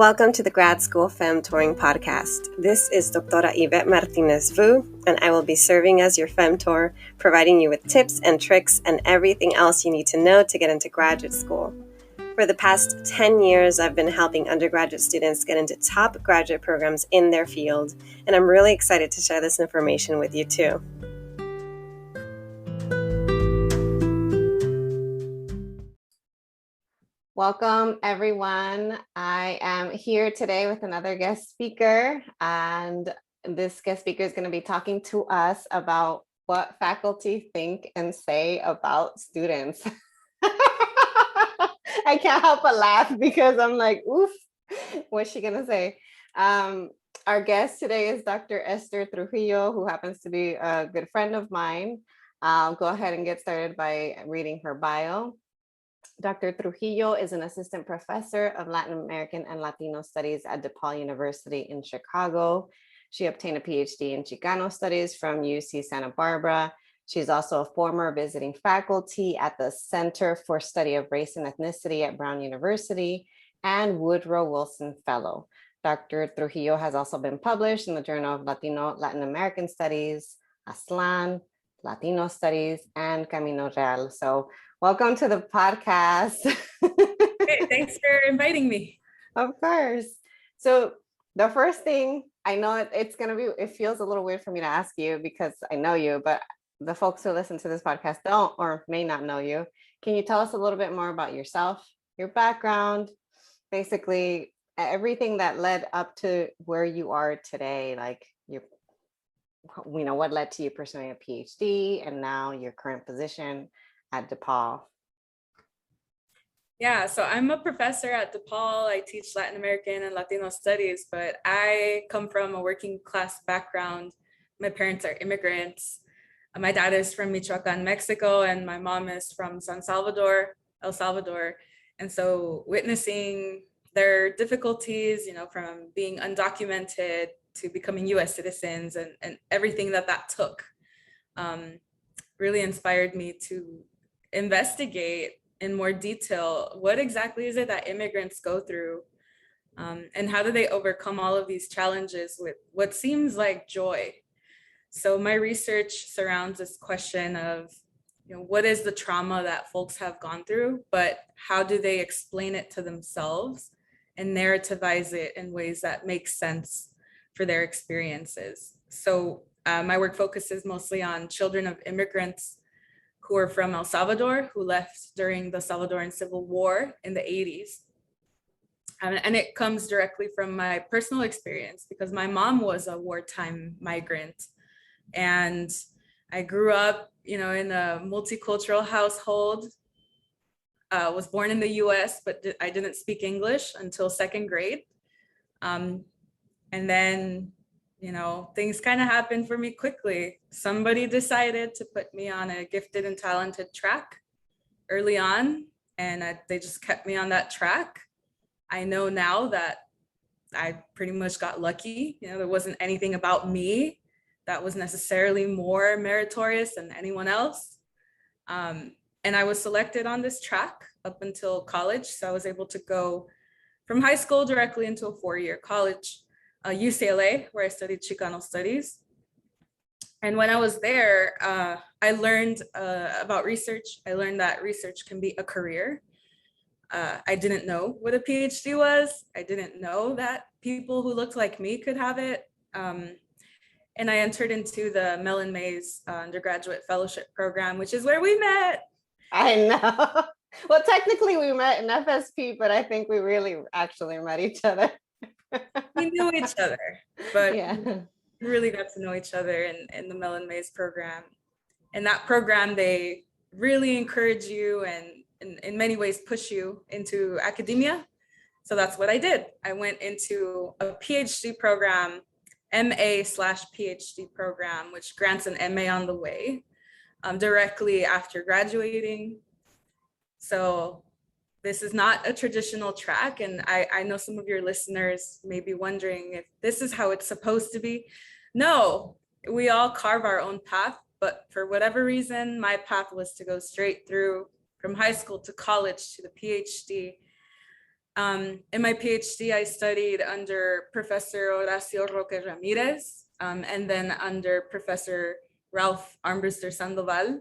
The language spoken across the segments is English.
Welcome to the Grad School Fem Touring Podcast. This is Doctora Yvette Martinez Vu, and I will be serving as your Fem Tour, providing you with tips and tricks and everything else you need to know to get into graduate school. For the past 10 years, I've been helping undergraduate students get into top graduate programs in their field, and I'm really excited to share this information with you too. Welcome, everyone. I am here today with another guest speaker, and this guest speaker is going to be talking to us about what faculty think and say about students. I can't help but laugh because I'm like, oof, what's she going to say? Our guest today is Dr. Ester Trujillo, who happens to be a good friend of mine. I'll go ahead and get started by reading her bio. Dr. Trujillo is an assistant professor of Latin American and Latino studies at DePaul University in Chicago. She obtained a PhD in Chicano studies from UC Santa Barbara. She's also a former visiting faculty at the Center for Study of Race and Ethnicity at Brown University and Woodrow Wilson Fellow. Dr. Trujillo has also been published in the Journal of Latino-Latin American Studies, Aztlan, Latino Studies, and Camino Real. So welcome to the podcast. Hey, thanks for inviting me. Of course. So the first thing, I know it feels a little weird for me to ask you because I know you, but the folks who listen to this podcast don't or may not know you. Can you tell us a little bit more about yourself, your background, basically everything that led up to where you are today, like what led to you pursuing a PhD and now your current position at DePaul? Yeah, so I'm a professor at DePaul. I teach Latin American and Latino studies, but I come from a working class background. My parents are immigrants. My dad is from Michoacan, Mexico, and my mom is from El Salvador. And so witnessing their difficulties, from being undocumented to becoming US citizens and everything that took, really inspired me to investigate in more detail what exactly is it that immigrants go through, and how do they overcome all of these challenges with what seems like joy. So my research surrounds this question of what is the trauma that folks have gone through, but how do they explain it to themselves and narrativize it in ways that make sense for their experiences. So my work focuses mostly on children of immigrants who are from El Salvador, who left during the Salvadoran Civil War in the 80s. And it comes directly from my personal experience because my mom was a wartime migrant. And I grew up, in a multicultural household, was born in the US, but I didn't speak English until second grade. And then things kind of happened for me quickly. Somebody decided to put me on a gifted and talented track early on, and they just kept me on that track. I know now that I pretty much got lucky. There wasn't anything about me that was necessarily more meritorious than anyone else. And I was selected on this track up until college. So I was able to go from high school directly into a 4-year college. UCLA, where I studied Chicano studies. And when I was there, I learned about research. I learned that research can be a career. I didn't know what a PhD was. I didn't know that people who looked like me could have it. And I entered into the Mellon Mays undergraduate fellowship program, which is where we met. I know. Well, technically we met in FSP, but I think we really actually met each other. We knew each other, but yeah, we really got to know each other in the Mellon Mays program. And that program, they really encourage you and in many ways push you into academia. So that's what I did. I went into a PhD program, MA/PhD program, which grants an MA on the way, directly after graduating. So this is not a traditional track, and I know some of your listeners may be wondering if this is how it's supposed to be. No, we all carve our own path, but for whatever reason, my path was to go straight through from high school to college to the PhD. In my PhD, I studied under Professor Horacio Roque Ramirez, and then under Professor Ralph Armbruster Sandoval.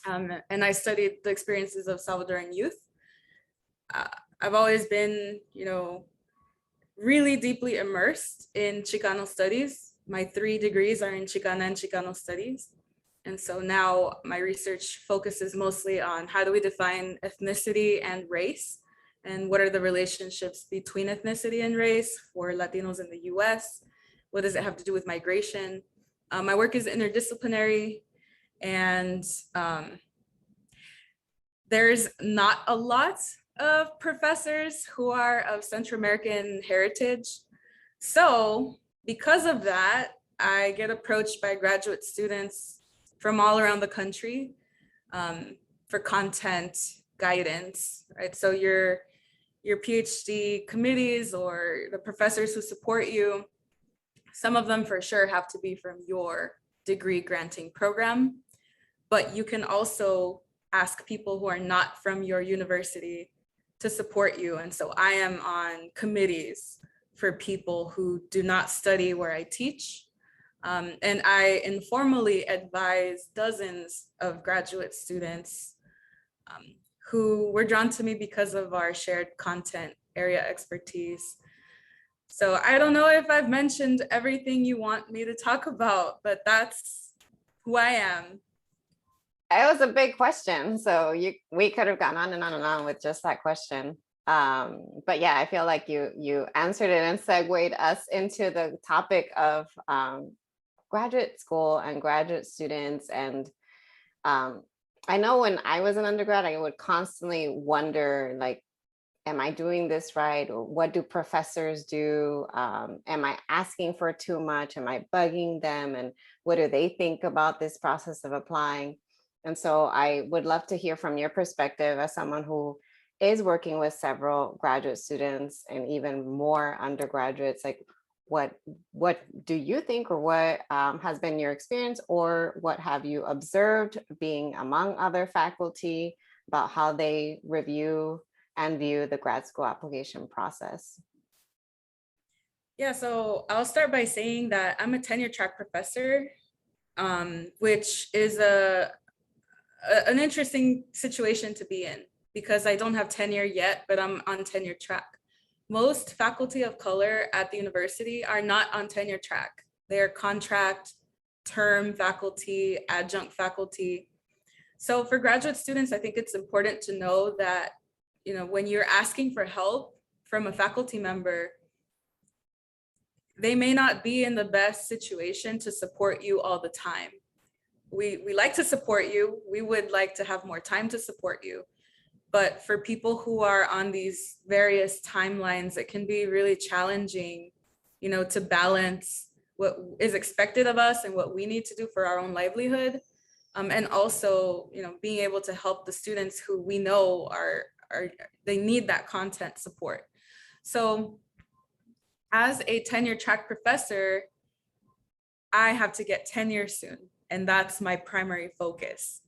And I studied the experiences of Salvadoran youth. I've always been, really deeply immersed in Chicano studies. My 3 degrees are in Chicana and Chicano studies. And so now my research focuses mostly on how do we define ethnicity and race, and what are the relationships between ethnicity and race for Latinos in the US? What does it have to do with migration? My work is interdisciplinary, and there's not a lot of professors who are of Central American heritage. So because of that, I get approached by graduate students from all around the country for content guidance, right? So your PhD committees or the professors who support you, some of them for sure have to be from your degree granting program, but you can also ask people who are not from your university to support you. And so I am on committees for people who do not study where I teach. And I informally advise dozens of graduate students who were drawn to me because of our shared content area expertise. So I don't know if I've mentioned everything you want me to talk about, but that's who I am. It was a big question. So we could have gone on and on and on with just that question. But yeah, I feel like you answered it and segued us into the topic of graduate school and graduate students. And I know when I was an undergrad, I would constantly wonder, like, am I doing this right? Or what do professors do? Am I asking for too much? Am I bugging them? And what do they think about this process of applying? And so I would love to hear from your perspective as someone who is working with several graduate students and even more undergraduates, like what do you think, or what has been your experience, or what have you observed being among other faculty about how they review and view the grad school application process? Yeah, so I'll start by saying that I'm a tenure track professor, which is an interesting situation to be in because I don't have tenure yet, but I'm on tenure track. Most faculty of color at the university are not on tenure track. They're contract, term faculty, adjunct faculty. So for graduate students, I think it's important to know that, when you're asking for help from a faculty member, they may not be in the best situation to support you all the time. We like to support you. We would like to have more time to support you. But for people who are on these various timelines, it can be really challenging, to balance what is expected of us and what we need to do for our own livelihood. And also, being able to help the students who we know they need that content support. So as a tenure track professor, I have to get tenure soon, and that's my primary focus.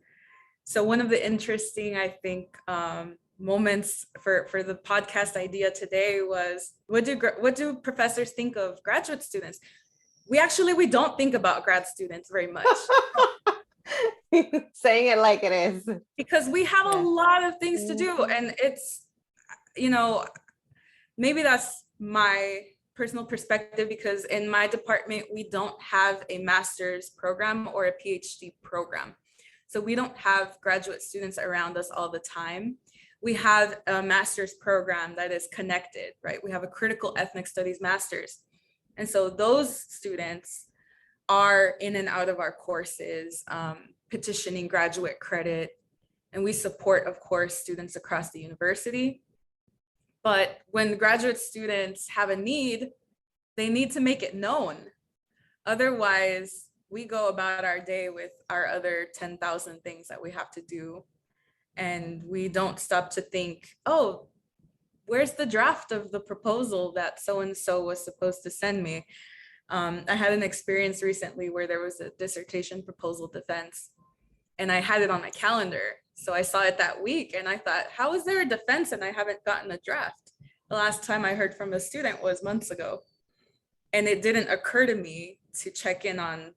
So one of the interesting, I think, moments for the podcast idea today was, what do professors think of graduate students? We don't think about grad students very much. Saying it like it is. Because we have a lot of things to do, and it's, maybe that's my personal perspective, because in my department, we don't have a master's program or a PhD program. So we don't have graduate students around us all the time. We have a master's program that is connected, right? We have a critical ethnic studies master's. And so those students are in and out of our courses, petitioning graduate credit. And we support, of course, students across the university. But when graduate students have a need, they need to make it known. Otherwise, we go about our day with our other 10,000 things that we have to do. And we don't stop to think, oh, where's the draft of the proposal that so-and-so was supposed to send me? I had an experience recently where there was a dissertation proposal defense, and I had it on my calendar. So I saw it that week and I thought, how is there a defense and I haven't gotten a draft? The last time I heard from a student was months ago. And it didn't occur to me to check in on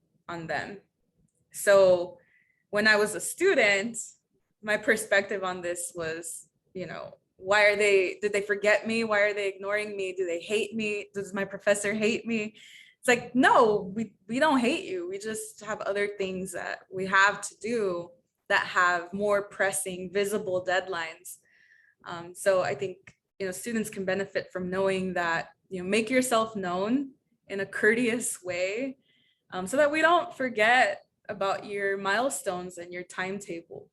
them. So when I was a student, my perspective on this was, did they forget me? Why are they ignoring me? Do they hate me? Does my professor hate me? It's like, no, we don't hate you. We just have other things that we have to do that have more pressing, visible deadlines. So I think, students can benefit from knowing that, make yourself known in a courteous way, so that we don't forget about your milestones and your timetable.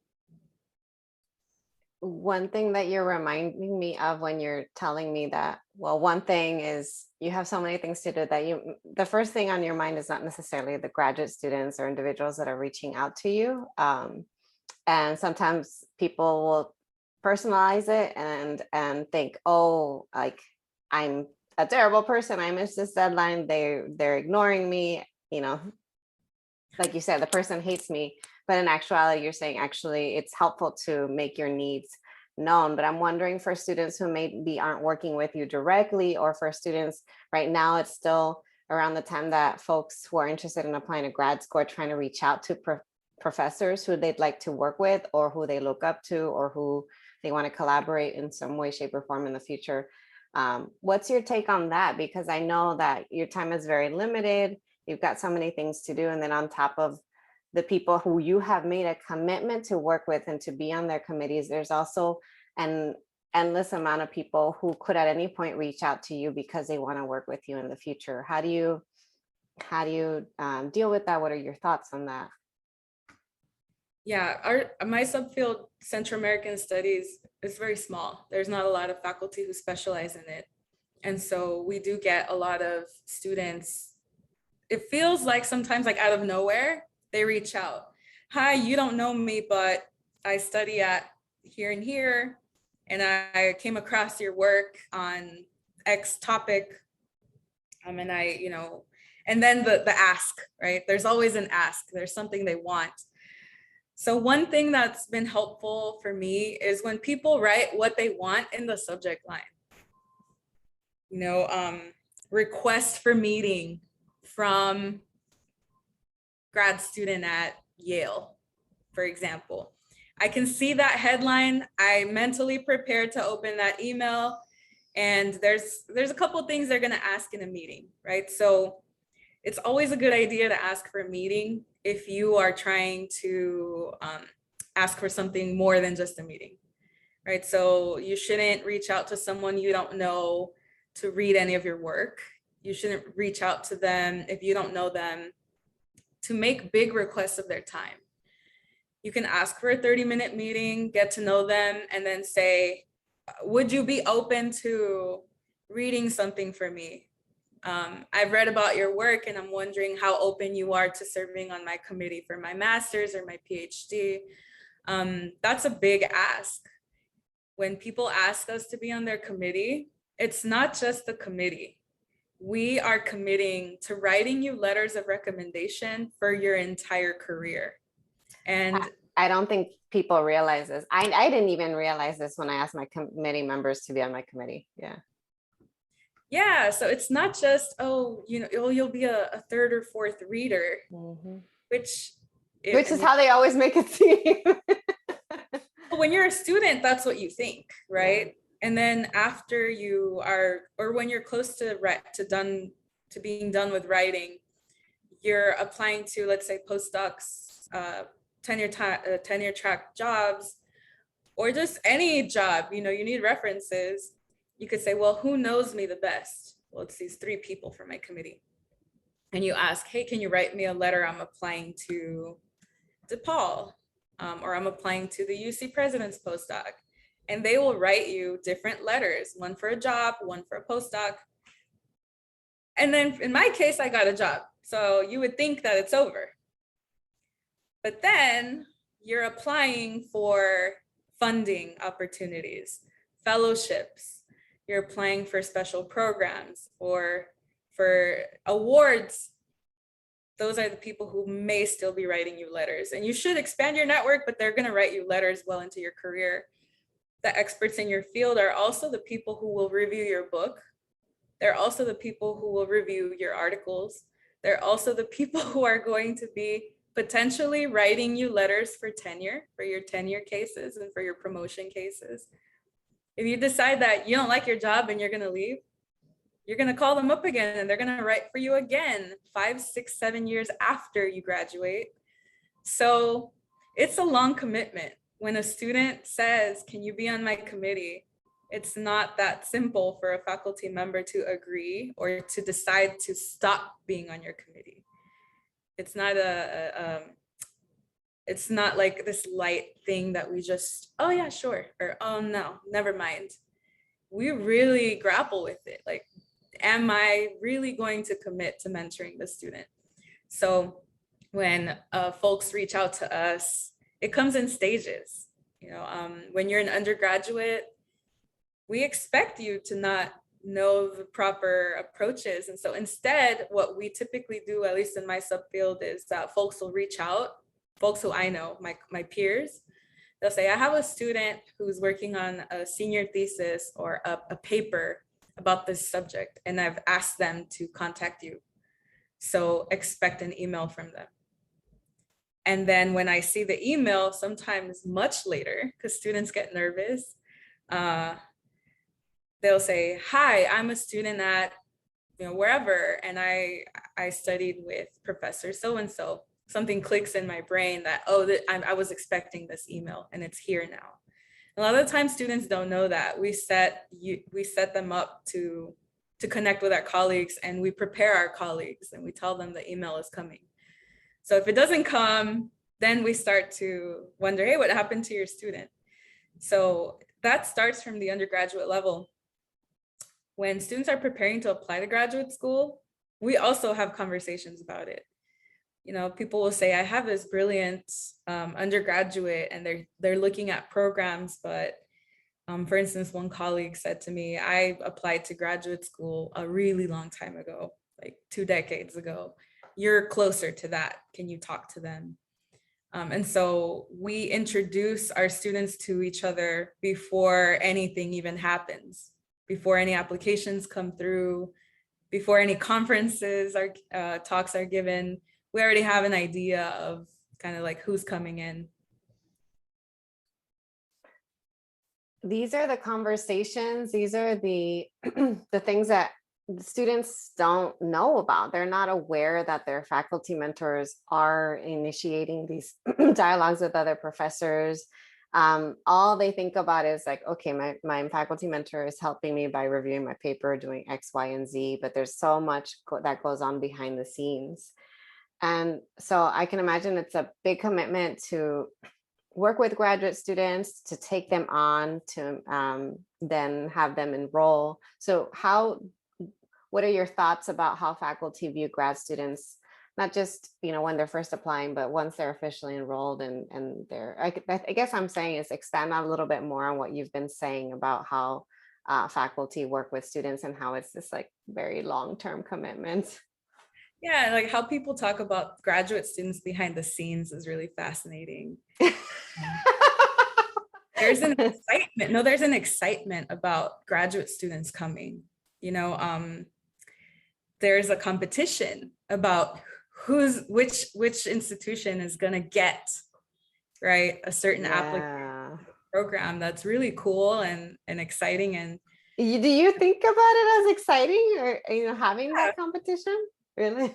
One thing that you're reminding me of when you're telling me that, well, one thing is you have so many things to do that the first thing on your mind is not necessarily the graduate students or individuals that are reaching out to you. And sometimes people will personalize it and think, oh, like I'm a terrible person. I missed this deadline. They're ignoring me. Like you said, the person hates me. But in actuality, you're saying actually it's helpful to make your needs known. But I'm wondering for students who maybe aren't working with you directly, or for students right now, it's still around the time that folks who are interested in applying to grad school are trying to reach out to professors who they'd like to work with, or who they look up to, or who they want to collaborate in some way, shape, or form in the future. What's your take on that? Because I know that your time is very limited. You've got so many things to do. And then on top of the people who you have made a commitment to work with and to be on their committees, there's also an endless amount of people who could at any point reach out to you because they want to work with you in the future. How do you deal with that? What are your thoughts on that? Yeah, my subfield, Central American Studies, is very small. There's not a lot of faculty who specialize in it. And so we do get a lot of students. It feels like sometimes like out of nowhere, they reach out. Hi, you don't know me, but I study at here and here, and I came across your work on X topic. And and then the ask, right? There's always an ask. There's something they want. So one thing that's been helpful for me is when people write what they want in the subject line. Request for meeting from grad student at Yale, for example. I can see that headline. I mentally prepared to open that email, and there's a couple of things they're going to ask in a meeting, right? So it's always a good idea to ask for a meeting if you are trying to ask for something more than just a meeting, right? So you shouldn't reach out to someone you don't know to read any of your work. You shouldn't reach out to them if you don't know them to make big requests of their time. You can ask for a 30-minute meeting, get to know them, and then say, would you be open to reading something for me? I've read about your work and I'm wondering how open you are to serving on my committee for my master's or my PhD. That's a big ask. When people ask us to be on their committee, it's not just the committee. We are committing to writing you letters of recommendation for your entire career. And I don't think people realize this. I didn't even realize this when I asked my committee members to be on my committee. Yeah, so it's not just, you'll be a third or fourth reader, which is how they always make it seem. When you're a student, that's what you think, right? Yeah. And then after you are, or when you're close to being done with writing, you're applying to, let's say, postdocs, tenure track jobs, or just any job. You need references. You could say, well, who knows me the best? Well, it's these 3 people for my committee. And you ask, hey, can you write me a letter? I'm applying to DePaul, or I'm applying to the UC President's postdoc. And they will write you different letters, one for a job, one for a postdoc. And then in my case, I got a job. So you would think that it's over. But then you're applying for funding opportunities, fellowships. You're applying for special programs or for awards. Those are the people who may still be writing you letters. And you should expand your network, but they're going to write you letters well into your career. the experts in your field are also the people who will review your book. They're also the people who will review your articles. They're also the people who are going to be potentially writing you letters for tenure, for your tenure cases and for your promotion cases. If you decide that you don't like your job and you're going to leave, you're going to call them up again and they're going to write for you again 5, 6, 7 years after you graduate. So it's a long commitment. When a student says, can you be on my committee? It's not that simple for a faculty member to agree or to decide to stop being on your committee. It's not it's not like this light thing that we just, oh yeah, sure, or oh no, never mind. We really grapple with it. Like, am I really going to commit to mentoring the student? So when folks reach out to us, it comes in stages. You know, when you're an undergraduate, we expect you to not know the proper approaches. And so instead, what we typically do, at least in my subfield, is that folks will reach out, folks who I know, my peers. They'll say, I have a student who's working on a senior thesis or a paper about this subject, and I've asked them to contact you. So expect an email from them. And then when I see the email, sometimes much later, because students get nervous, they'll say, hi, I'm a student at, you know, wherever, and I studied with Professor so-and-so. Something clicks in my brain that, oh, I was expecting this email and it's here now. A lot of the time students don't know that. We set them up to connect with our colleagues, and we prepare our colleagues and we tell them the email is coming. So if it doesn't come, then we start to wonder, hey, what happened to your student? So that starts from the undergraduate level. When students are preparing to apply to graduate school, we also have conversations about it. You know, people will say, I have this brilliant undergraduate and they're looking at programs, but for instance, one colleague said to me, I applied to graduate school a really long time ago, like 2 decades ago. You're closer to that. Can you talk to them? And so we introduce our students to each other before anything even happens, before any applications come through, before any conferences or talks are given. We already have an idea of kind of like who's coming in. These are the conversations, these are the the things that students don't know about. They're not aware that their faculty mentors are initiating these dialogues with other professors. All they think about is like, okay, my faculty mentor is helping me by reviewing my paper, doing X, Y, and Z, but there's so much that goes on behind the scenes. And so I can imagine it's a big commitment to work with graduate students, to take them on, to then have them enroll. So what are your thoughts about how faculty view grad students, not just, you know, when they're first applying, but once they're officially enrolled and they're, I guess I'm saying is expand out a little bit more on what you've been saying about how faculty work with students and how it's this like very long-term commitment. Yeah, like how people talk about graduate students behind the scenes is really fascinating. There's an excitement. No, there's an excitement about graduate students coming. You know, there's a competition about which institution is going to get, right, a certain application program. That's really cool and exciting. And do you think about it as exciting, or, you know, having that competition? Really?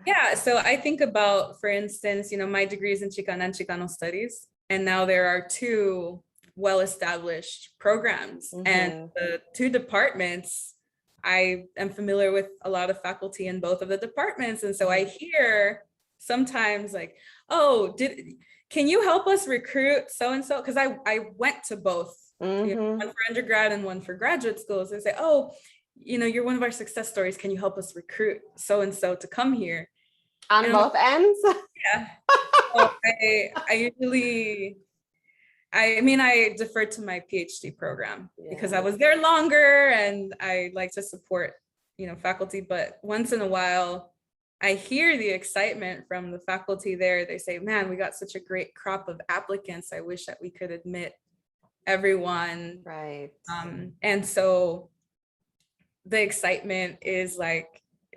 Yeah. So I think about, for instance, you know, my degree is in Chicana and Chicano studies, and now there are 2 well-established programs, and the 2 departments, I am familiar with a lot of faculty in both of the departments. And so I hear sometimes like, oh, can you help us recruit so-and-so? Because I went to both, you know, one for undergrad and one for graduate schools. They say, oh, you know, you're one of our success stories. Can you help us recruit so-and-so to come here? On both ends? Yeah. So I usually, I defer to my PhD program because I was there longer and I like to support, you know, faculty. But once in a while, I hear the excitement from the faculty there. They say, man, we got such a great crop of applicants. I wish that we could admit everyone. Right. And so the excitement is like,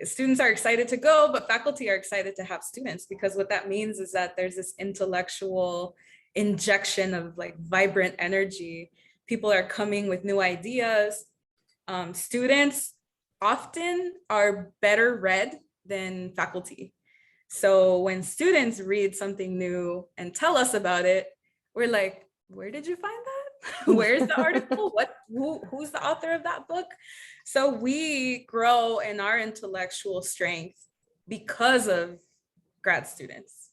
students are excited to go, but faculty are excited to have students, because what that means is that there's this intellectual injection of like vibrant energy. People are coming with new ideas. Students often are better read than faculty. So when students read something new and tell us about it, we're like, where did you find that? Where's the article? Who's the author of that book? So we grow in our intellectual strength because of grad students.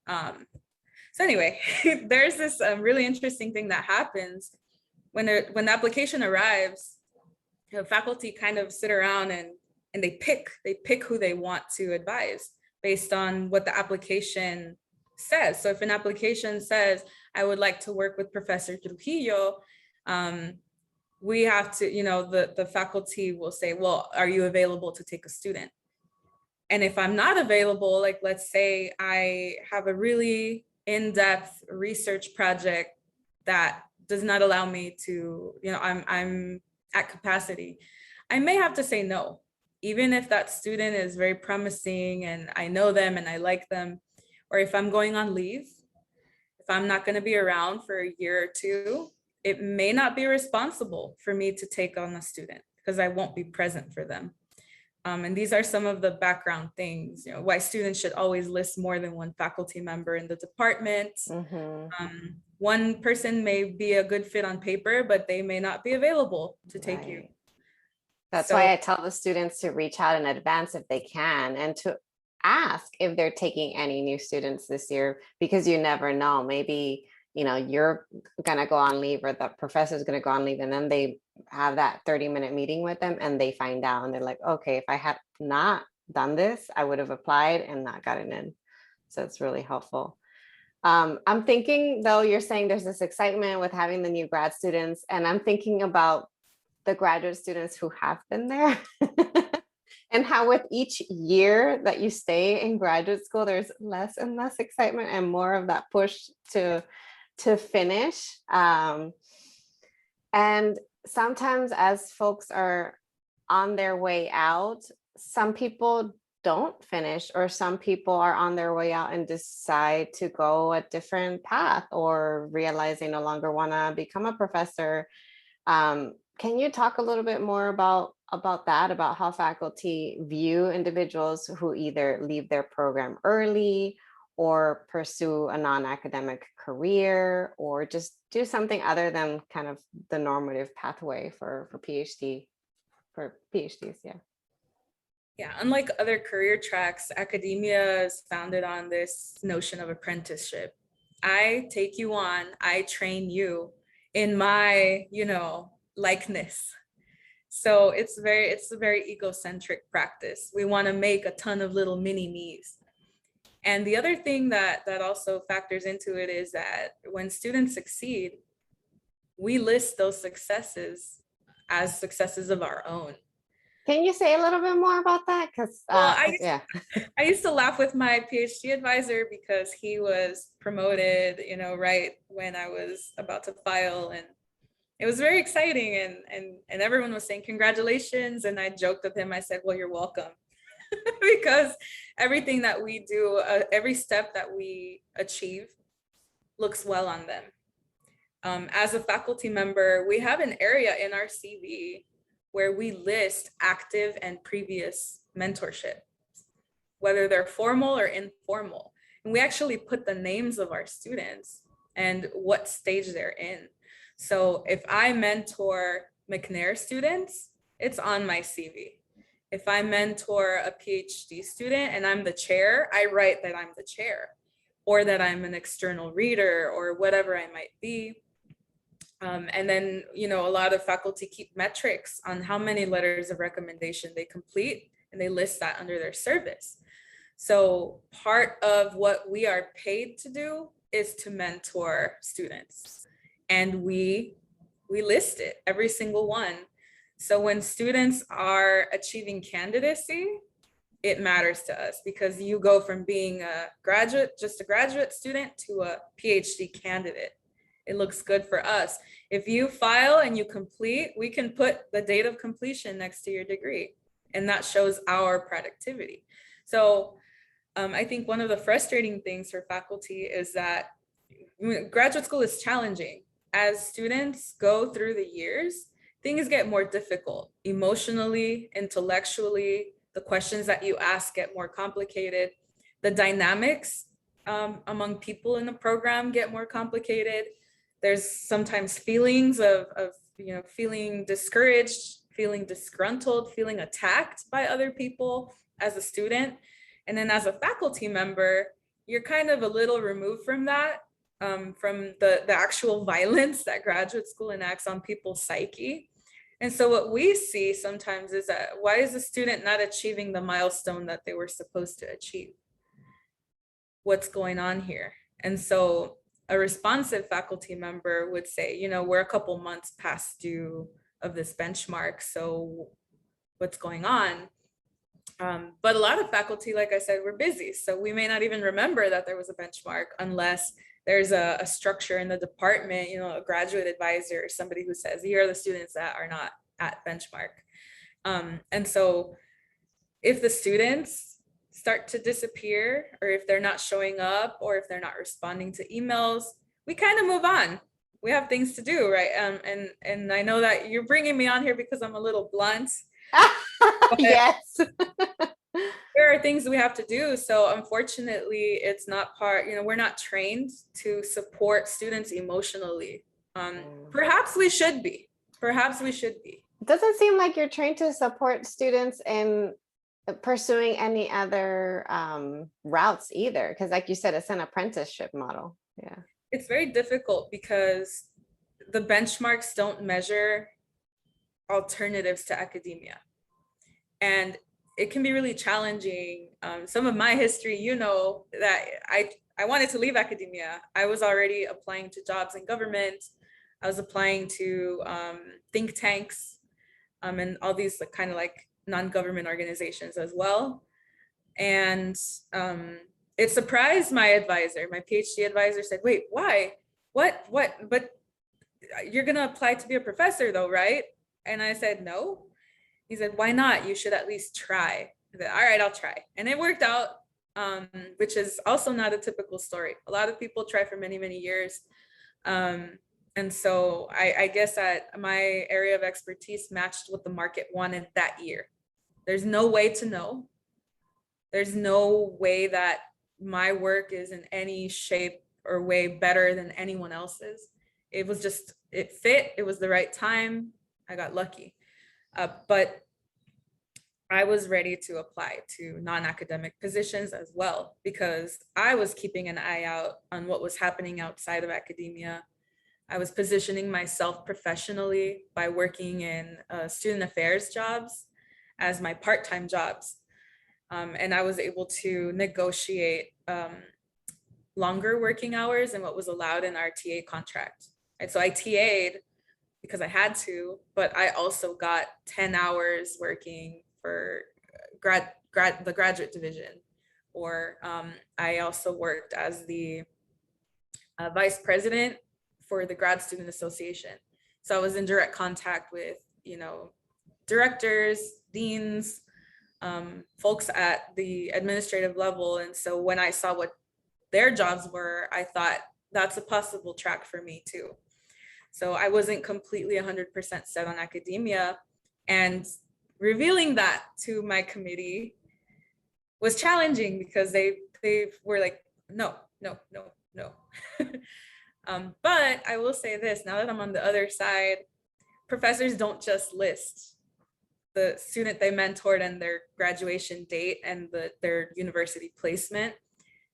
So anyway, there's this really interesting thing that happens when the application arrives. Faculty kind of sit around and they pick who they want to advise based on what the application says. So if an application says, I would like to work with Professor Trujillo, we have to, the faculty will say, well, are you available to take a student? And if I'm not available, like let's say I have a really in-depth research project that does not allow me to, I'm at capacity, I may have to say no, even if that student is very promising and I know them and I like them. Or if I'm going on leave, if I'm not going to be around for a year or two, it may not be responsible for me to take on a student because I won't be present for them. And these are some of the background things, why students should always list more than one faculty member in the department. One person may be a good fit on paper, but they may not be available to take you. That's why I tell the students to reach out in advance if they can, and to ask if they're taking any new students this year, because you never know. Maybe, you're going to go on leave, or the professor's going to go on leave, and then they have that 30-minute meeting with them and they find out and they're like, okay, if I had not done this, I would have applied and not gotten in. So it's really helpful. I'm thinking, though, you're saying there's this excitement with having the new grad students, and I'm thinking about the graduate students who have been there and how with each year that you stay in graduate school, there's less and less excitement and more of that push to finish. And sometimes as folks are on their way out, some people don't finish, or some people are on their way out and decide to go a different path, or realize they no longer want to become a professor. Can you talk a little bit more about that, about how faculty view individuals who either leave their program early or pursue a non-academic career, or just do something other than kind of the normative pathway for PhDs? Yeah, unlike other career tracks, academia is founded on this notion of apprenticeship. I take you on, I train you in my, likeness. So it's a very egocentric practice. We want to make a ton of little mini me's. And the other thing that also factors into it is that when students succeed, we list those successes as successes of our own. Can you say a little bit more about that? Because I used to laugh with my PhD advisor because he was promoted, right when I was about to file, and it was very exciting, and everyone was saying congratulations, and I joked with him. I said, well, you're welcome. Because everything that we do, every step that we achieve looks well on them. As a faculty member, we have an area in our CV where we list active and previous mentorship, whether they're formal or informal. And we actually put the names of our students and what stage they're in. So if I mentor McNair students, it's on my CV. If I mentor a PhD student and I'm the chair, I write that I'm the chair, or that I'm an external reader, or whatever I might be. And then, a lot of faculty keep metrics on how many letters of recommendation they complete, and they list that under their service. So part of what we are paid to do is to mentor students, and we list it, every single one. So when students are achieving candidacy, it matters to us, because you go from being just a graduate student to a PhD candidate. It looks good for us. If you file and you complete, we can put the date of completion next to your degree, and that shows our productivity. So I think one of the frustrating things for faculty is that graduate school is challenging. As students go through the years, things get more difficult emotionally, intellectually. The questions that you ask get more complicated. The dynamics among people in the program get more complicated. There's sometimes feelings of feeling discouraged, feeling disgruntled, feeling attacked by other people as a student. And then as a faculty member, you're kind of a little removed from that, from the actual violence that graduate school enacts on people's psyche. And so what we see sometimes is that, why is the student not achieving the milestone that they were supposed to achieve? What's going on here? And so a responsive faculty member would say, we're a couple months past due of this benchmark, so what's going on? But a lot of faculty, like I said, we're busy. So we may not even remember that there was a benchmark unless there's a structure in the department, a graduate advisor, or somebody who says, here are the students that are not at benchmark. And so if the students start to disappear, or if they're not showing up, or if they're not responding to emails, we kind of move on. We have things to do, right? And I know that you're bringing me on here because I'm a little blunt. Yes. There are things we have to do. So unfortunately, it's not we're not trained to support students emotionally. Perhaps we should be. It doesn't seem like you're trained to support students in pursuing any other routes either. Because like you said, it's an apprenticeship model. Yeah. It's very difficult because the benchmarks don't measure alternatives to academia. And it can be really challenging. Some of my history, that I wanted to leave academia. I was already applying to jobs in government. I was applying to think tanks and all these kind of like non-government organizations as well. And it surprised my advisor. My PhD advisor said, wait, why? What? But you're going to apply to be a professor though, right? And I said, no. He said, why not? You should at least try. I said, all right, I'll try. And it worked out, which is also not a typical story. A lot of people try for many, many years. And so I guess that my area of expertise matched what the market wanted that year. There's no way to know. There's no way that my work is in any shape or way better than anyone else's. It was just, it fit. It was the right time. I got lucky. But I was ready to apply to non-academic positions as well, because I was keeping an eye out on what was happening outside of academia. I was positioning myself professionally by working in student affairs jobs as my part-time jobs. And I was able to negotiate longer working hours than what was allowed in our TA contract. And so I TA'd because I had to, but I also got 10 hours working for the graduate division. Or I also worked as the vice president for the Grad Student Association. So I was in direct contact with, directors, deans, folks at the administrative level. And so when I saw what their jobs were, I thought that's a possible track for me too. So I wasn't completely 100% set on academia, and revealing that to my committee was challenging because they were like, no. But I will say this, now that I'm on the other side, professors don't just list the student they mentored and their graduation date and their university placement.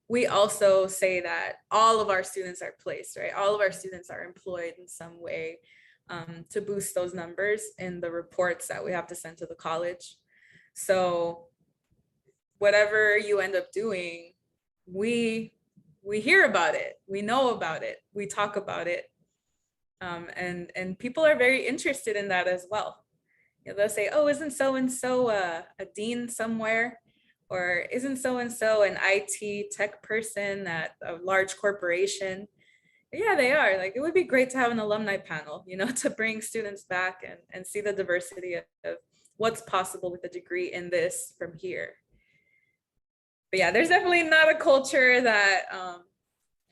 We also say that all of our students are placed, right? All of our students are employed in some way to boost those numbers in the reports that we have to send to the college. So whatever you end up doing, we hear about it, we know about it, we talk about it. And people are very interested in that as well. They'll say, oh, isn't so-and-so a dean somewhere? Or isn't so-and-so an IT tech person at a large corporation? Yeah, they are. Like, it would be great to have an alumni panel, to bring students back and see the diversity of what's possible with a degree in this from here. But yeah, there's definitely not a culture that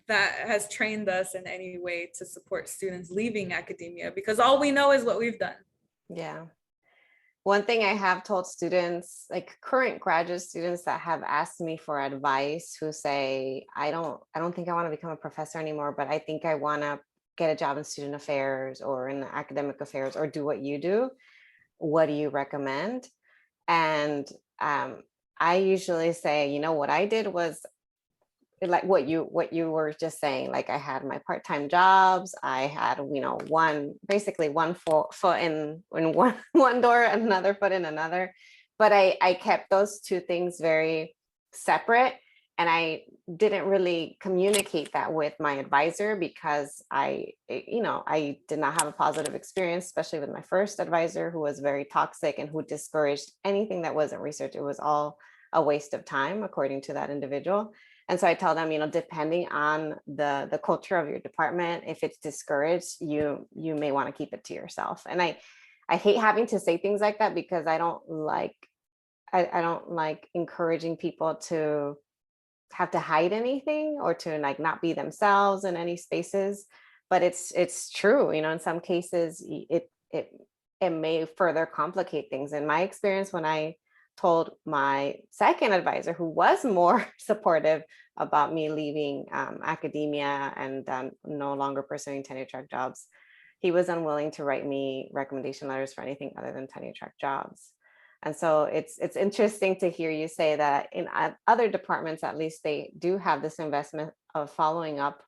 has trained us in any way to support students leaving academia, because all we know is what we've done. Yeah. One thing I have told students, like current graduate students that have asked me for advice, who say, I don't think I want to become a professor anymore, but I think I want to get a job in student affairs or in academic affairs or do what you do. What do you recommend? And I usually say, what I did was like what you were just saying. Like I had my part-time jobs. I had, basically one foot in one door, another foot in another. But I kept those two things very separate. And I didn't really communicate that with my advisor because I did not have a positive experience, especially with my first advisor, who was very toxic and who discouraged anything that wasn't research. It was all a waste of time, according to that individual. And so I tell them, depending on the culture of your department, if it's discouraged, you may want to keep it to yourself. And I hate having to say things like that because I don't like encouraging people to have to hide anything or to like not be themselves in any spaces. But it's true, in some cases it may further complicate things. In my experience, when I told my second advisor, who was more supportive about me leaving academia and no longer pursuing tenure track jobs, he was unwilling to write me recommendation letters for anything other than tenure track jobs. And so it's interesting to hear you say that in other departments, at least, they do have this investment of following up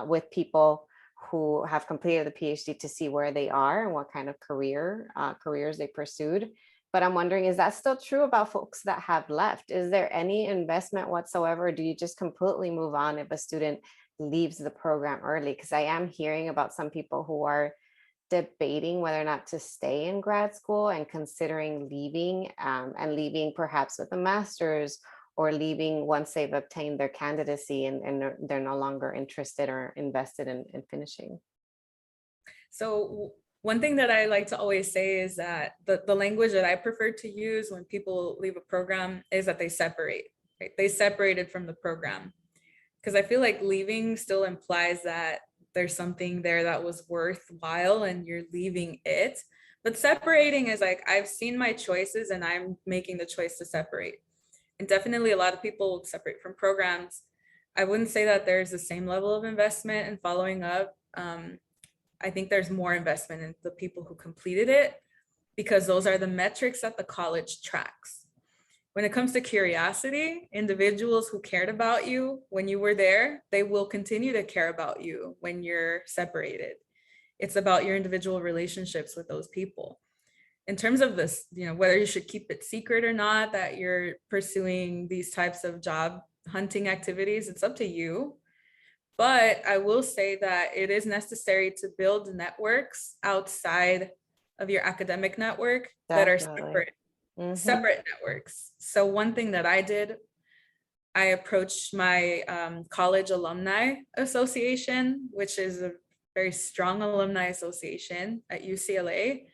with people who have completed the PhD to see where they are and what kind of careers they pursued. But I'm wondering, is that still true about folks that have left? Is there any investment whatsoever? Or do you just completely move on if a student leaves the program early? Because I am hearing about some people who are debating whether or not to stay in grad school and considering leaving, and leaving perhaps with a master's, or leaving once they've obtained their candidacy and they're no longer interested or invested in finishing. So one thing that I like to always say is that the language that I prefer to use when people leave a program is that they separate, right? They separated from the program, because I feel like leaving still implies that there's something there that was worthwhile and you're leaving it. But separating is like, I've seen my choices and I'm making the choice to separate. And definitely a lot of people separate from programs. I wouldn't say that there's the same level of investment in following up. I think there's more investment in the people who completed it, because those are the metrics that the college tracks. When it comes to curiosity, individuals who cared about you when you were there, they will continue to care about you when you're separated. It's about your individual relationships with those people. In terms of this, whether you should keep it secret or not, that you're pursuing these types of job hunting activities, it's up to you. But I will say that it is necessary to build networks outside of your academic network that are separate. Separate networks. So one thing that I did, I approached my college alumni association, which is a very strong alumni association at UCLA.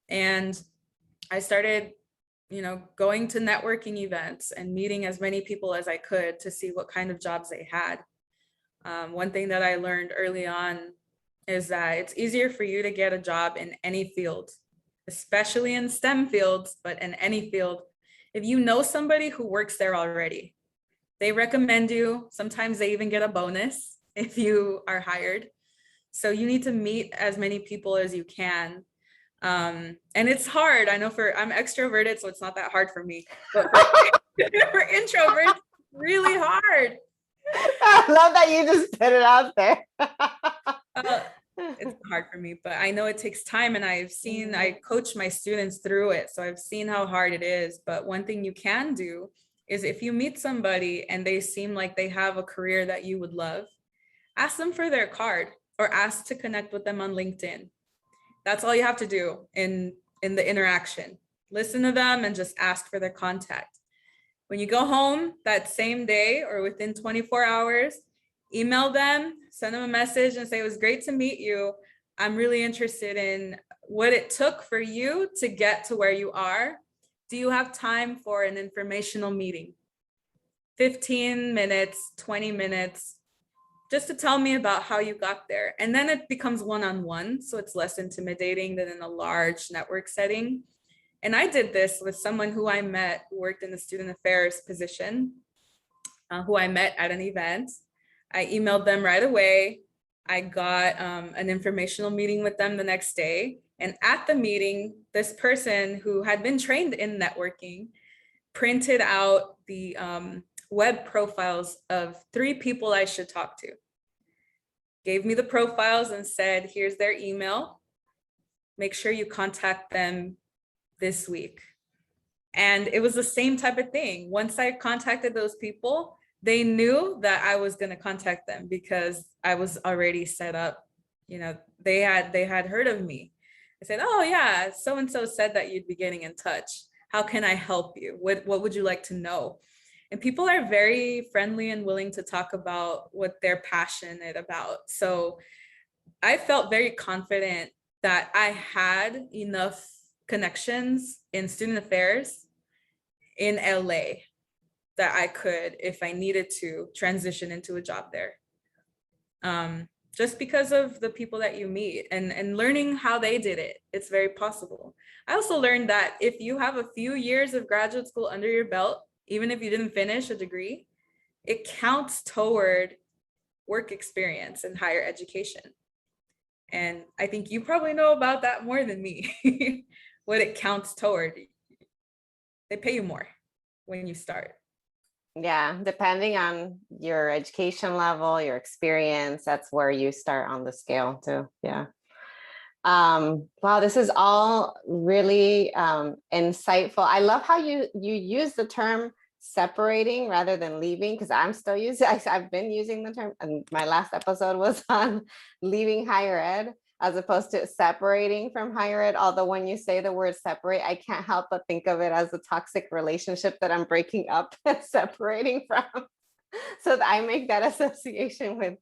And I started, going to networking events and meeting as many people as I could to see what kind of jobs they had. One thing that I learned early on is that it's easier for you to get a job in any field, especially in STEM fields, but in any field, if you know somebody who works there already. They recommend you. Sometimes they even get a bonus if you are hired. So you need to meet as many people as you can. And it's hard. I know I'm extroverted, so it's not that hard for me. But for introverts, really hard. I love that you just put it out there. It's hard for me, but I know it takes time, and I coach my students through it. So I've seen how hard it is. But one thing you can do is, if you meet somebody and they seem like they have a career that you would love, ask them for their card or ask to connect with them on LinkedIn. That's all you have to do in the interaction. Listen to them and just ask for their contact. When you go home that same day or within 24 hours, email them, send them a message and say, it was great to meet you. I'm really interested in what it took for you to get to where you are. Do you have time for an informational meeting? 15 minutes, 20 minutes, just to tell me about how you got there. And then it becomes one-on-one, so it's less intimidating than in a large network setting. And I did this with someone who I met, who worked in the student affairs position, who I met at an event. I emailed them right away. I got an informational meeting with them the next day. And at the meeting, this person who had been trained in networking printed out the web profiles of 3 people I should talk to. Gave me the profiles and said, here's their email. Make sure you contact them this week. And it was the same type of thing. Once I contacted those people, they knew that I was going to contact them because I was already set up. You know, they had heard of me. I said, oh yeah, so-and-so said that you'd be getting in touch. How can I help you? What would you like to know? And people are very friendly and willing to talk about what they're passionate about. So I felt very confident that I had enough connections in student affairs in LA that I could, if I needed to, transition into a job there. Just because of the people that you meet and learning how they did it, it's very possible. I also learned that if you have a few years of graduate school under your belt, even if you didn't finish a degree, it counts toward work experience and higher education. And I think you probably know about that more than me, what it counts toward. They pay you more when you start. Yeah, depending on your education level, your experience, that's where you start on the scale too. Yeah. Wow, this is all really insightful. I love how you use the term separating rather than leaving, because I'm still using, I've been using the term, and my last episode was on leaving higher ed as opposed to separating from higher ed. Although when you say the word separate, I can't help but think of it as a toxic relationship that I'm breaking up and separating from. So I make that association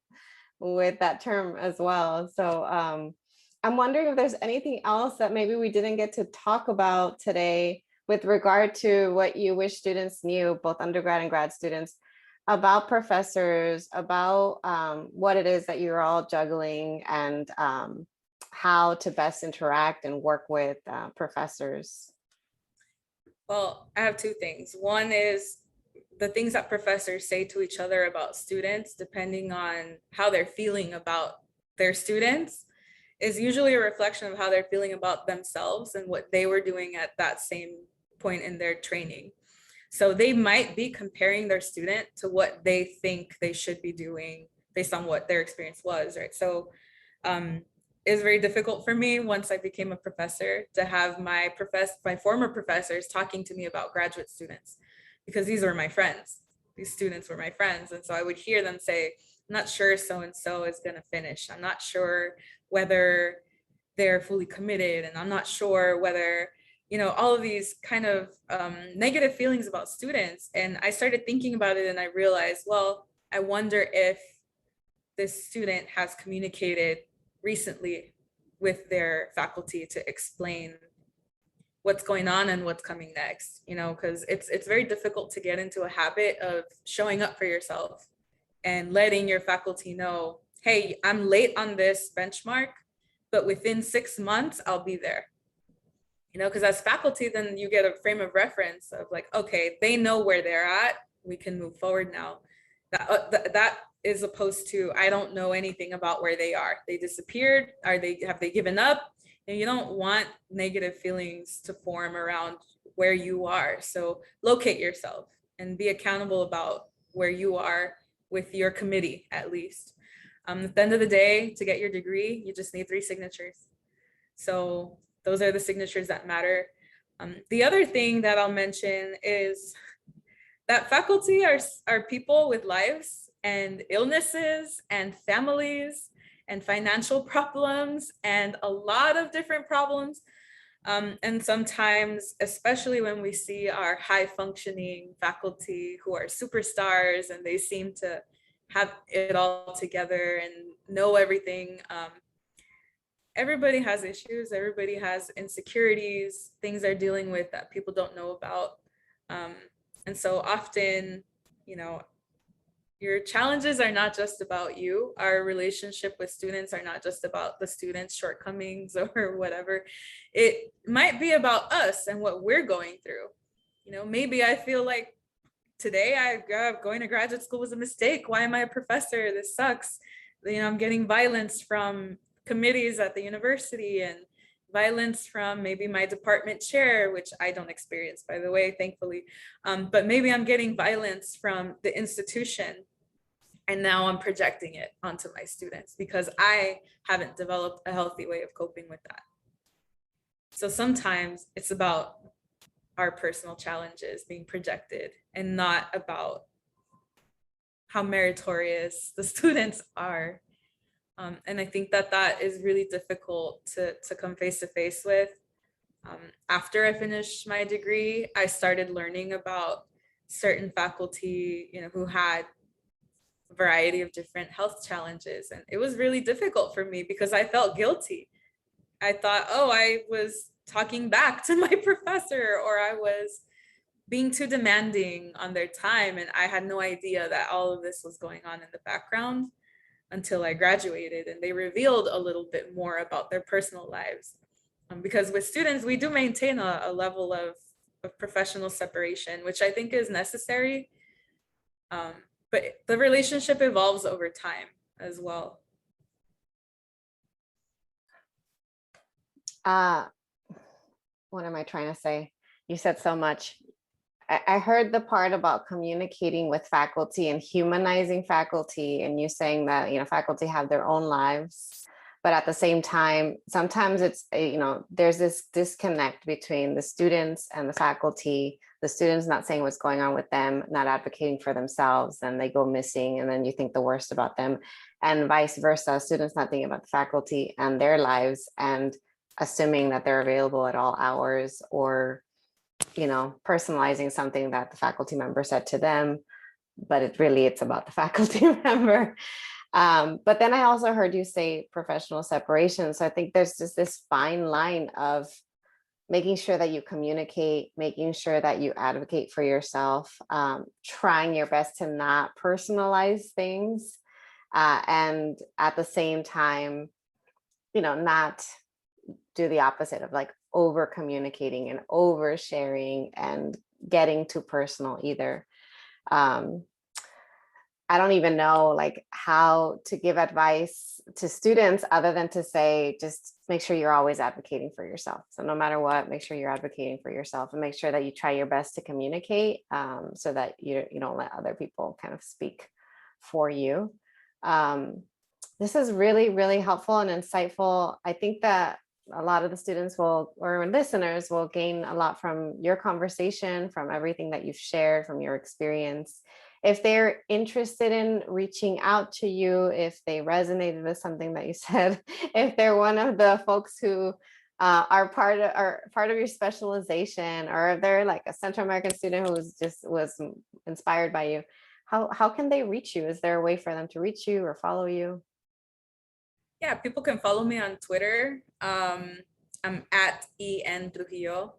with that term as well. So I'm wondering if there's anything else that maybe we didn't get to talk about today with regard to what you wish students knew, both undergrad and grad students, about professors, about what it is that you're all juggling, and how to best interact and work with professors. Well, I have 2 things. One is the things that professors say to each other about students, depending on how they're feeling about their students, is usually a reflection of how they're feeling about themselves and what they were doing at that same point in their training. So they might be comparing their student to what they think they should be doing based on what their experience was, right? So it's very difficult for me once I became a professor to have my former professors talking to me about graduate students, because these were my friends. These students were my friends. And so I would hear them say, I'm not sure so-and-so is going to finish. I'm not sure whether they're fully committed. And I'm not sure whether, you know, all of these kind of negative feelings about students. And I started thinking about it and I realized, well, I wonder if this student has communicated recently with their faculty to explain what's going on and what's coming next, you know, because it's very difficult to get into a habit of showing up for yourself and letting your faculty know, hey, I'm late on this benchmark, but within 6 months, I'll be there. You know, because as faculty, then you get a frame of reference of like, okay, they know where they're at, we can move forward now. That is opposed to, I don't know anything about where they are. They disappeared, have they given up? And you don't want negative feelings to form around where you are. So locate yourself and be accountable about where you are with your committee, at least. At the end of the day, to get your degree, you just need 3 signatures. So those are the signatures that matter. The other thing that I'll mention is that faculty are people with lives and illnesses and families and financial problems and a lot of different problems. And sometimes, especially when we see our high functioning faculty who are superstars and they seem to have it all together and know everything. Everybody has issues, everybody has insecurities, things they're dealing with that people don't know about. And so often, you know, your challenges are not just about you. Our relationship with students are not just about the students' shortcomings or whatever. It might be about us and what we're going through. You know, maybe I feel like today going to graduate school was a mistake. Why am I a professor? This sucks. You know, I'm getting violence from committees at the university and violence from maybe my department chair, which I don't experience, by the way, thankfully. But maybe I'm getting violence from the institution, and now I'm projecting it onto my students because I haven't developed a healthy way of coping with that. So sometimes it's about our personal challenges being projected and not about how meritorious the students are. And I think that that is really difficult to come face to face with. After I finished my degree, I started learning about certain faculty, you know, who had a variety of different health challenges. And it was really difficult for me because I felt guilty. I thought, oh, I was talking back to my professor, or I was being too demanding on their time. And I had no idea that all of this was going on in the background until I graduated, and they revealed a little bit more about their personal lives. Because with students, we do maintain a level of professional separation, which I think is necessary. But the relationship evolves over time as well. What am I trying to say? You said so much. I heard the part about communicating with faculty and humanizing faculty, and you saying that, you know, faculty have their own lives, but at the same time, sometimes it's, you know, there's this disconnect between the students and the faculty. The students not saying what's going on with them, not advocating for themselves, and they go missing, and then you think the worst about them, and vice versa. Students not thinking about the faculty and their lives and assuming that they're available at all hours, or, you know, personalizing something that the faculty member said to them, but it's about the faculty member. But then I also heard you say professional separation. So I think there's just this fine line of making sure that you communicate, making sure that you advocate for yourself, trying your best to not personalize things, and at the same time, you know, not do the opposite of like over communicating and over sharing and getting too personal either. I don't even know like how to give advice to students other than to say, just make sure you're always advocating for yourself. So no matter what, make sure you're advocating for yourself, and make sure that you try your best to communicate, so that you don't let other people kind of speak for you. This is really, really helpful and insightful. I think that a lot of the students will, or listeners will, gain a lot from your conversation, from everything that you've shared, from your experience. If they're interested in reaching out to you, if they resonated with something that you said, if they're one of the folks who are part of your specialization, or if they're like a Central American student who was inspired by you, how can they reach you? Is there a way for them to reach you or follow you? Yeah, people can follow me on Twitter. I'm at EN Trujillo.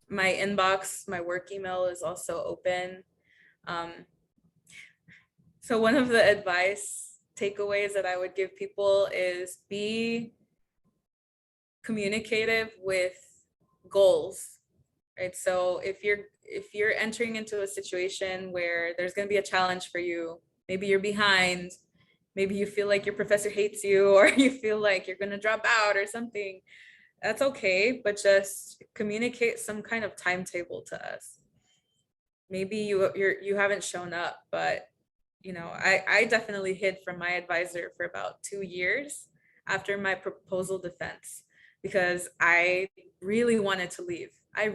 My inbox, my work email is also open. So one of the advice takeaways that I would give people is be communicative with goals, right? So if you're entering into a situation where there's going to be a challenge for you, maybe you're behind, maybe you feel like your professor hates you, or you feel like you're going to drop out or something, that's okay, but just communicate some kind of timetable to us. Maybe you haven't shown up, but I definitely hid from my advisor for about 2 years after my proposal defense, because I really wanted to leave. I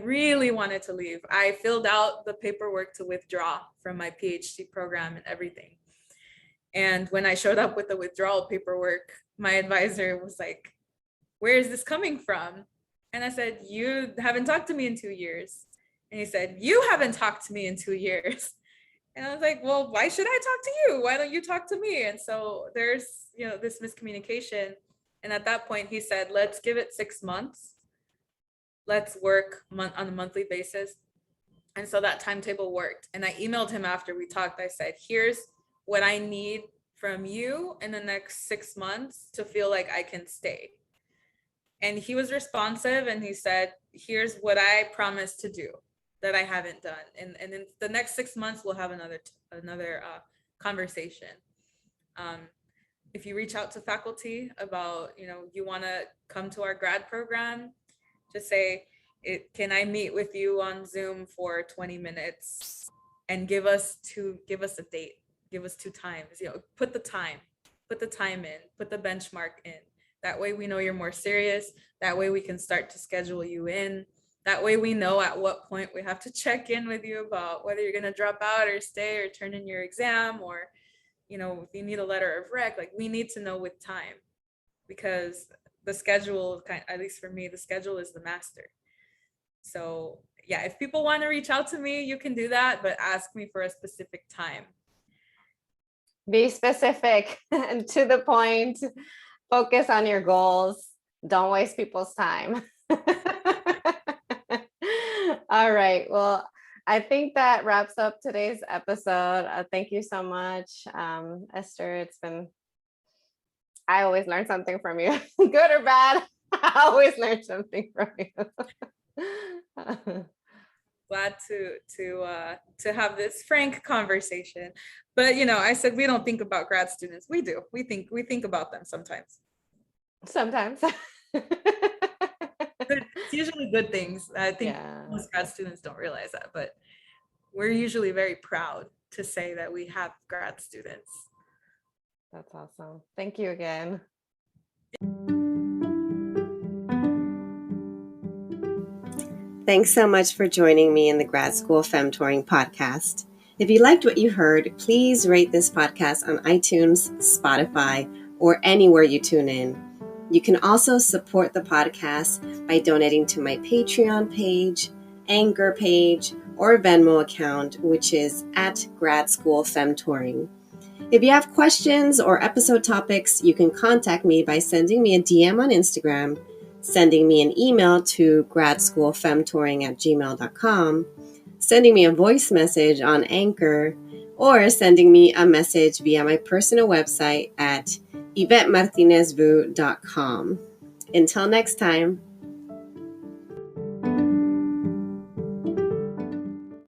filled out the paperwork to withdraw from my PhD program and everything. And when I showed up with the withdrawal paperwork, my advisor was like, "Where is this coming from?" And I said, "You haven't talked to me in 2 years." And he said, "You haven't talked to me in 2 years." And I was like, well, why should I talk to you? Why don't you talk to me? And so there's, this miscommunication. And at that point he said, let's give it 6 months. Let's work on a monthly basis. And so that timetable worked. And I emailed him after we talked. I said, here's what I need from you in the next 6 months to feel like I can stay. And he was responsive and he said, here's what I promised to do that I haven't done. And in the next 6 months, we'll have another conversation. If you reach out to faculty about, you want to come to our grad program, just say, can I meet with you on Zoom for 20 minutes and give us a date, give us 2 times, put the time in, put the benchmark in. That way we know you're more serious. That way we can start to schedule you in. That way we know at what point we have to check in with you about whether you're going to drop out or stay or turn in your exam, or, if you need a letter of rec, like we need to know with time, because the schedule, at least for me, the schedule is the master. So yeah, if people want to reach out to me, you can do that, but ask me for a specific time. Be specific and to the point. Focus on your goals. Don't waste people's time. All right. Well, I think that wraps up today's episode. Thank you so much, Esther. I always learn something from you, good or bad. I always learn something from you. Glad to have this frank conversation. But I said we don't think about grad students. We do. We think about them sometimes. Sometimes. It's usually good things. I think most grad students don't realize that, but we're usually very proud to say that we have grad students. That's awesome. Thank you again. Thanks so much for joining me in the Grad School Femtoring podcast. If you liked what you heard, please rate this podcast on iTunes, Spotify, or anywhere you tune in. You can also support the podcast by donating to my Patreon page, Anchor page, or Venmo account, which is at Grad School Femtoring. If you have questions or episode topics, you can contact me by sending me a DM on Instagram, sending me an email to gradschoolfemtoring@gmail.com, sending me a voice message on Anchor, or sending me a message via my personal website at YvetteMartinezvu.com. Until next time.